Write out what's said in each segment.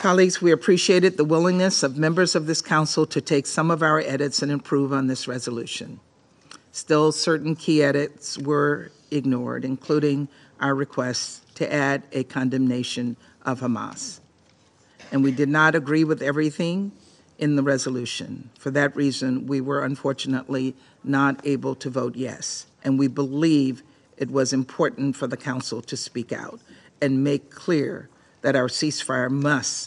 Colleagues, we appreciated the willingness of members of this council to take some of our edits and improve on this resolution. Still, certain key edits were ignored, including our request to add a condemnation of Hamas. And we did not agree with everything in the resolution. For that reason, we were unfortunately not able to vote yes. And we believe it was important for the council to speak out and make clear that our ceasefire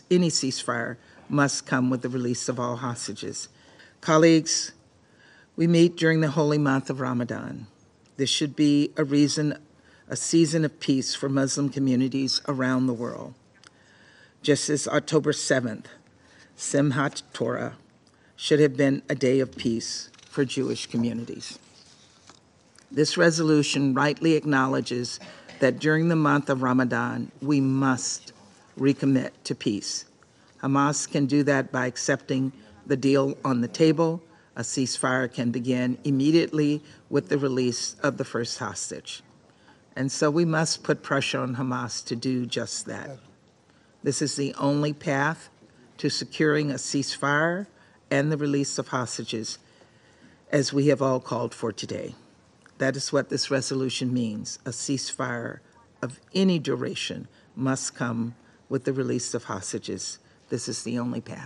any ceasefire must come with the release of all hostages. Colleagues, we meet during the holy month of Ramadan. This should be a season of peace for Muslim communities around the world. Just as October 7th, Simchat Torah, should have been a day of peace for Jewish communities. This resolution rightly acknowledges that during the month of Ramadan, we must recommit to peace. Hamas can do that by accepting the deal on the table. A ceasefire can begin immediately with the release of the first hostage. And so we must put pressure on Hamas to do just that. This is the only path to securing a ceasefire and the release of hostages, as we have all called for today. That is what this resolution means. A ceasefire of any duration must come with the release of hostages. This is the only path.